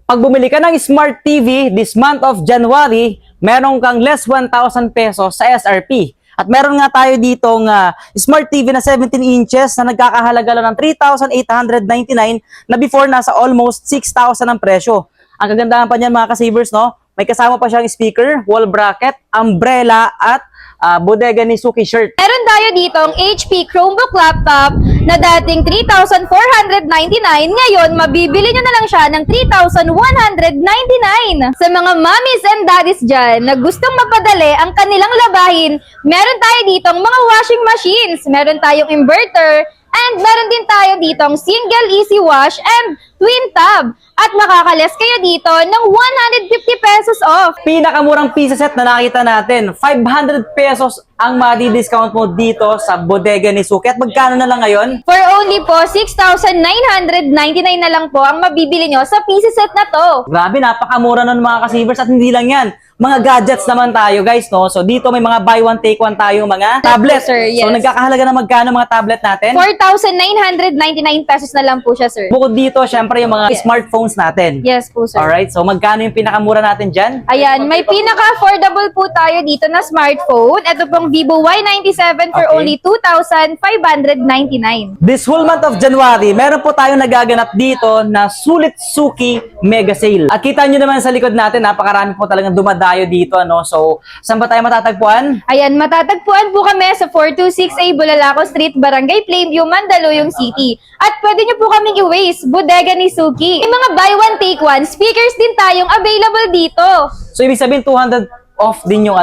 Pag bumili ka ng Smart TV this month of January, meron kang less 1,000 pesos sa SRP. At meron nga tayo ditong Smart TV na 17 inches na nagkakahalaga lang ng 3,899 na before nasa almost 6,000 ang presyo. Ang kagandahan pa niyan mga ka-savers, no? May kasama pa siyang speaker, wall bracket, umbrella at bodega ni Suki shirt. Meron tayo ditong HP Chromebook laptop na dating 3,499, ngayon mabibili nyo na lang siya ng 3,199. Sa mga mommies and daddies dyan na gustong mapadali ang kanilang labahin, meron tayo ditong mga washing machines, meron tayong inverter, and meron din tayo ditong single easy wash and twin tub. At makakales kayo dito ng 150 pesos off. Pinakamurang pizza set na nakita natin, 500 pesos ang madi-discount mo dito sa bodega ni Suki. At magkano na lang ngayon? For only po 6,999 na lang po ang mabibili nyo sa pizza set na to. Grabe, napakamura nun mga ka-savers. At hindi lang yan, mga gadgets naman tayo guys, no? So dito may mga buy one take one tayong mga tablet. Sir, yes. So nagkakahalaga na magkano mga tablet natin? 4,999 pesos na lang po siya, sir. Bukod dito, syempre yung mga smartphones natin. Yes po, sir. Alright, so magkano yung pinakamura natin dyan? Ayan, may pinaka-affordable po tayo dito na smartphone. Ito pong Vivo Y97 for Okay. only 2,599. This whole month of January, meron po tayong nagaganap dito na Sulit Suki Mega Sale. At kita nyo naman sa likod natin, napakarami po talagang dumadayo dito, no? So, saan ba tayo matatagpuan? Ayan, matatagpuan po kami sa 426A Bulalako Street, Barangay Plainview, Mandaluyong City. At pwede nyo po kaming i-waste, bodega ni Suki. May mga buy one take one, speakers din tayong available dito. So, ibig sabihin 200 off din yung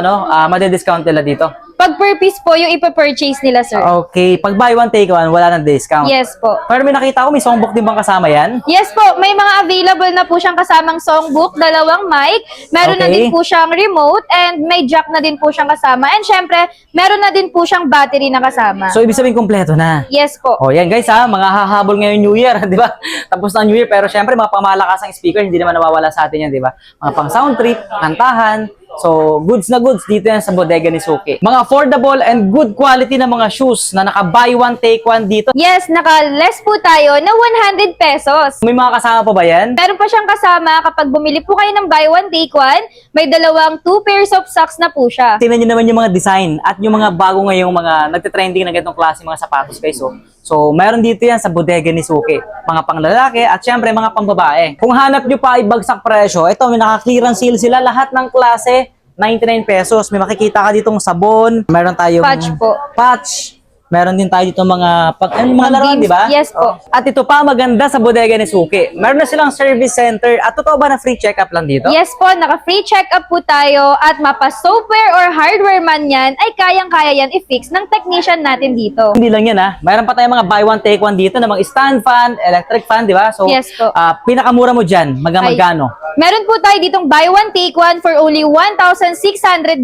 madidiscount nila dito. Pag per piece po yung ipapurchase nila, sir. Okay, pag buy one take one, wala nang discount. Yes po. Pero may nakita ko, may songbook din bang kasama yan? Yes po, may mga available na po siyang kasamang songbook, dalawang mic, meron na Okay. din po siyang remote, and may jack na din po siyang kasama. And syempre, meron na din po siyang battery na kasama. So, ibig sabihin kompleto na. Yes po. O yan guys mga hahabol ngayon New Year, di ba? Tapos na New Year, pero syempre mga pamalakas ang speaker, hindi naman nawawala sa atin yan, di ba? Mga pang sound trip, kantahan. So, goods na goods dito yan sa bodega ni Suki. Mga affordable and good quality na mga shoes na naka buy one take one dito. Yes, naka-less po tayo na 100 pesos. May mga kasama pa ba yan? Meron pa siyang kasama kapag bumili po kayo ng buy one take one, may dalawang 2 pairs of socks na po siya. Tingnan nyo naman yung mga design at yung mga bago ngayong mga nagte-trending na ganitong klase mga sapatos guys. So, meron dito yan sa bodega ni Suki. Mga panglalaki at syempre mga pangbabae. Kung hanap nyo pa ay bagsak presyo, ito may naka-clearance sale sila. Lahat ng klase, 99 pesos. May makikita ka ditong sabon. Meron tayong Patch po. patch. Meron din tayo dito mga mga laruan, di ba? Yes po. At ito pa maganda sa bodega ni Suki. Meron na silang service center. At totoo ba na free check-up lang dito? Yes po, naka-free check-up po tayo at mapa-software or hardware man yan, ay kayang-kaya yan i-fix ng technician natin dito. Hindi lang yan Mayroon pa tayong mga buy one take one dito na mga stand fan, electric fan, di ba? So, Yes po. Pinakamura mo dyan, magkano? Meron po tayo ditong buy one take one for only 1,699.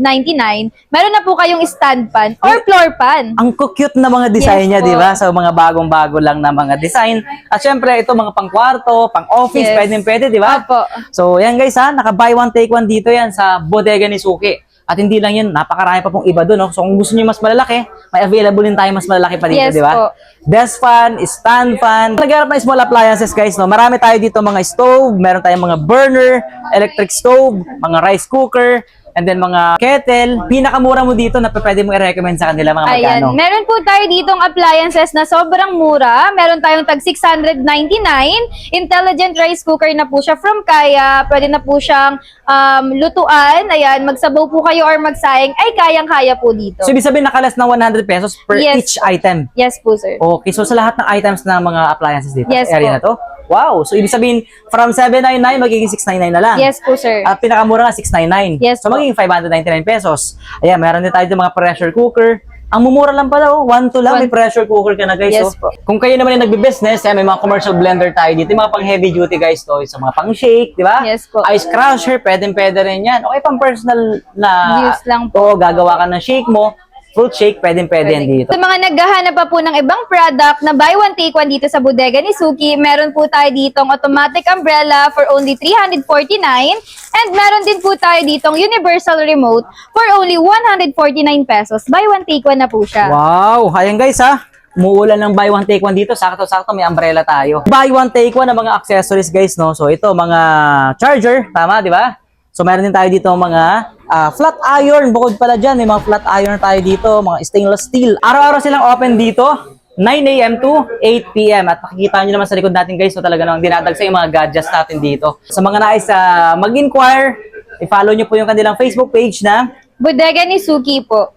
Meron na po kayong stand pan or floor pan. Ang cute na mga design Yes niya, po. di ba? So, mga bagong-bago lang na mga design. At syempre, ito mga pang-kwarto, pang-office, Yes. pwede, di ba? Opo. So, yan guys naka-buy one take one dito yan sa bodega ni Suki. At hindi lang yan, napakarami pa pong iba doon. So, kung gusto niyo mas malalaki, may available din tayo mas malalaki pa dito, Yes di ba? po. Desk fan, stand fan. Nagharap na small appliances guys, no? Marami tayo dito mga stove, meron tayong mga burner, electric stove, mga rice cooker, and then mga kettle. Pinakamura mo dito na pwede mo i-recommend sa kanila mga Ayan, magkano. meron po tayo ditong appliances na sobrang mura. Meron tayong tag 699. Intelligent rice cooker na po siya from Kaya. Pwede na po siyang lutuan. Ayan, magsabaw po kayo or magsaing. Ay, kayang-kaya po dito. So, ibig sabihin nakalas ng 100 pesos per Yes. each item. Yes po, sir. Okay, so sa lahat ng items ng mga appliances dito, Yes area po. na to? Wow! So, ibig sabihin, from 799, magiging 699 na lang. Yes po, sir. At pinakamura nga, 699. Yes So, po. magiging 599 pesos. Ayan, meron din tayo dito mga pressure cooker. Ang mumura lang pala, 1 to lang, may pressure cooker ka na guys. Yes po. Kung kayo naman yung nagbe-business, may mga commercial blender tayo dito, yung mga pang heavy duty guys to, sa mga pang shake, di ba? Yes po. Ice crusher, pwede rin yan. Okay, pang personal na Use lang po, gagawa ka ng shake mo. Fruit shake, pwede yan dito. Sa mga naghahanap pa po ng ibang product na buy one take one dito sa bodega ni Suki, meron po tayo ditong automatic umbrella for only 349 and meron din po tayo ditong universal remote for only 149 pesos. Buy one take one na po siya. Wow! Ayan guys Umuulan ng buy one take one dito, sakto-sakto may umbrella tayo. Buy one take one ng mga accessories guys, no? So ito mga charger, tama, di ba? So meron din tayo dito mga flat iron, bukod pala dyan, may mga flat iron tayo dito, mga stainless steel. Araw-araw silang open dito, 9 a.m. to 8 p.m. At makikita nyo naman sa likod natin guys, so talaga namang dinadagsa yung mga gadgets natin dito. Sa mga nais mag-inquire, i-follow nyo po yung kanilang Facebook page na Bodega ni Suki po.